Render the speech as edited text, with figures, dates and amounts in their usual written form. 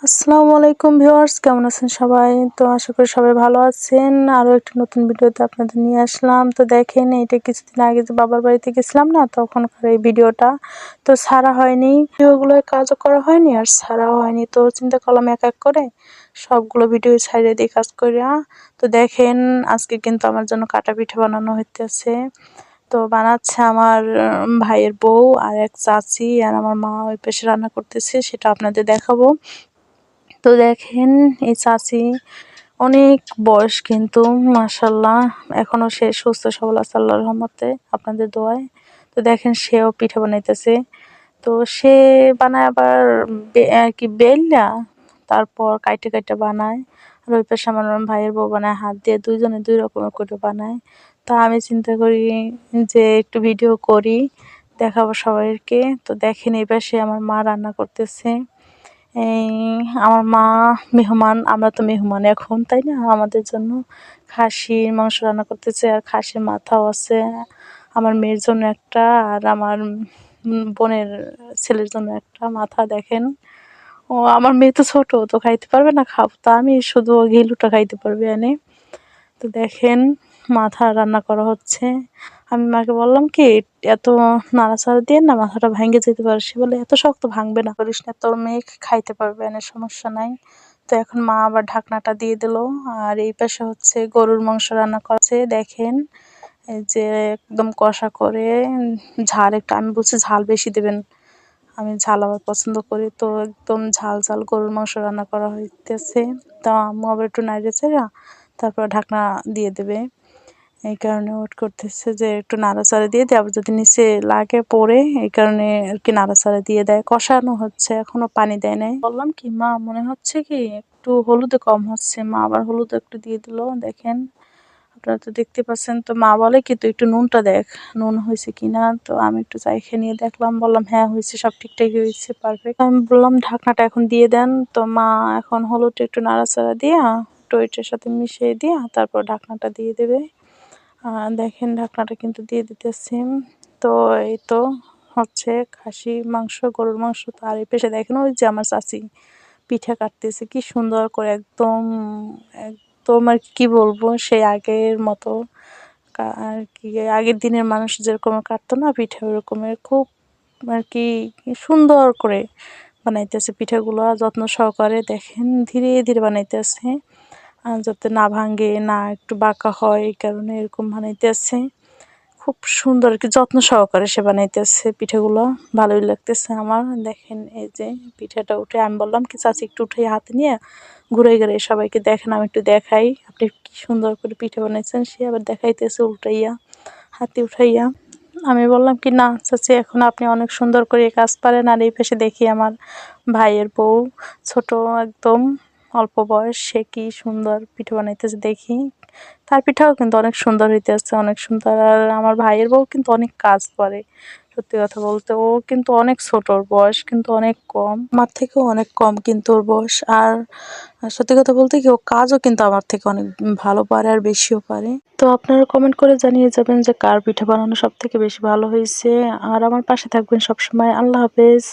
আসসালামু আলাইকুম ভিউয়ার্স, কেমন আছেন সবাই? তো আশা করি সবাই ভালো আছেন। আরও একটি নতুন ভিডিওতে আপনাদের নিয়ে আসলাম। তো দেখেন, এটা কিছুদিন আগে যে বাবার বাড়িতে গেছিলাম না, তখনকার এই ভিডিওটা। তো ছাড়া হয়নি, ভিডিওগুলো কাজও করা হয়নি আর ছাড়াও হয়নি। তো চিন্তা করলাম এক এক করে সবগুলো ভিডিও ছাড়িয়ে দিই কাজ করিয়া। তো দেখেন, আজকে কিন্তু আমার জন্য কাটা পিঠা বানানো হইতেছে। তো বানাচ্ছে আমার ভাইয়ের বউ আর এক চাচি, আর আমার মা ওই পাশে রান্না করতেছে, সেটা আপনাদের দেখাবো। তো দেখেন, এই চাচি অনেক বয়স কিন্তু মাশাআল্লাহ, এখনো সে সুস্থ সবল আছে আল্লাহর রহমতে, আপনাদের দোয়ায়। তো দেখেন, সেও পিঠা বানাইতেছে। তো সে বানায় আবার আর কি বেলনা, তারপর কাইটে কাইটে বানায়। আর ওই পাশে আমার ভাইয়ের বউ বানায় হাত দিয়ে, দুইজনে দুই রকমের করে বানায়। তা আমি চিন্তা করি যে একটু ভিডিও করি, দেখাবো সবাইকে। তো দেখেন, এই পাশে আমার মা রান্না করতেছে। এই আমার মা মেহমান, আমরা তো মেহমান এখন, তাই না? আমাদের জন্য খাসির মাংস রান্না করতেছে, আর খাসির মাথাও আছে আমার মেয়ের জন্য একটা, আর আমার বোনের ছেলের জন্য একটা মাথা। দেখেন, ও আমার মেয়ে তো ছোট, তো খাইতে পারবে না, খাবো তা আমি, শুধু ঘিলুটা খাইতে পারবে এনে। তো দেখেন, মাথা রান্না করা হচ্ছে। আমি মাকে বললাম কি, এত নাড়াচাড়া দিয়ে না মাথাটা ভেঙে যেতে পারে। সে বলে, এত শক্ত ভাঙবে না, করিস না, তোর মেয়ে খাইতে পারবে, এনে সমস্যা নাই। তো এখন মা আবার ঢাকনাটা দিয়ে দিল। আর এই পাশে হচ্ছে গরুর মাংস রান্না করছে। দেখেন, এই যে একদম কষা করে, ঝাল একটু, আমি বলছি ঝাল বেশি দেবেন, আমি ঝাল আবার পছন্দ করি। তো একদম ঝাল ঝাল গরুর মাংস রান্না করা হইতেছে। তো আম্মু আবার একটু নাড়িয়ে চাড়া তারপর ঢাকনা দিয়ে দেবে। এই কারণে ওয়েট করতেছে যে একটু নাড়াচাড়া দিয়ে দেয়, আবার যদি নিচে লাগে পড়ে, এই কারণে আর কি নাড়াচাড়া দিয়ে দেয়। কষানো হচ্ছে, এখনো পানি দেয় নাই। বললাম কি, মা মনে হচ্ছে কি একটু হলুদে কম হচ্ছে, মা আবার হলুদ একটু দিয়ে দিল। দেখেন, আপনারা তো দেখতে পাচ্ছেন। তো মা বলে কি, তুই একটু নুনটা দেখ, নুন হয়েছে কিনা। তো আমি একটু চাইখে নিয়ে দেখলাম, বললাম হ্যাঁ হয়েছে, সব ঠিকঠাকই হয়েছে, পারফেক্ট। আমি বললাম ঢাকনাটা এখন দিয়ে দেন। তো মা এখন হলুদটা একটু নাড়াচাড়া দিয়া, টইটার সাথে মিশিয়ে দিয়া তারপর ঢাকনাটা দিয়ে দেবে। দেখেন, ঢাকনাটা কিন্তু দিয়ে দিতেছি। তো এই তো হচ্ছে খাসি মাংস, গরুর মাংস। তো আর এই পেশে দেখেন, ওই যে আমার চাচি পিঠা কাটতেছে কি সুন্দর করে, একদম একদম আর কি বলবো, সেই আগের মতো আর কি, আগের দিনের মানুষ যেরকম কাটতো না পিঠা, ওরকমের খুব আর কি সুন্দর করে বানাইতেছে পিঠাগুলো, যত্ন সহকারে। দেখেন, ধীরে ধীরে বানাইতেছে, যাতে না ভাঙে, না একটু বাঁকা হয়, এই কারণে এরকম বানাইতেছে। খুব সুন্দর আর কি, যত্ন সহকারে সে বানাইতেছে পিঠাগুলো, ভালোই লাগতেছে আমার। দেখেন, এই যে পিঠাটা উঠে, আমি বললাম কি চাচি একটু উঠে হাতে নিয়ে ঘুরে ঘুরে সবাইকে দেখেন, আমি একটু দেখাই আপনি কি সুন্দর করে পিঠা বানাইছেন। সে আবার দেখাইতেছে উল্টাইয়া, হাতে উঠাইয়া। আমি বললাম কি, না চাচি, এখন আপনি অনেক সুন্দর করে কাজ পারেন। আর এই পাশে দেখি আমার ভাইয়ের বউ, ছোট একদম অল্প বয়স, সে কি সুন্দর পিঠা বানাইতেছে দেখি। তার পিঠাও কিন্তু অনেক সুন্দর হইতেছে, অনেক সুন্দর। আর আমার ভাইয়ের বউ কিন্তু অনেক কাজ করে, সত্যি কথা বলতে। ও কিন্তু অনেক ছোট, ওর বয়স কিন্তু অনেক কম, আমার থেকেও অনেক কম কিন্তু ওর বয়স। আর সত্যি কথা বলতে কি, ও কাজও কিন্তু আমার থেকে অনেক ভালো পারে, আর বেশিও পারে। তো আপনারা কমেন্ট করে জানিয়ে যাবেন যে কার পিঠা বানানো সব থেকে বেশি ভালো হয়েছে। আর আমার পাশে থাকবেন সবসময়। আল্লাহ হাফেজ।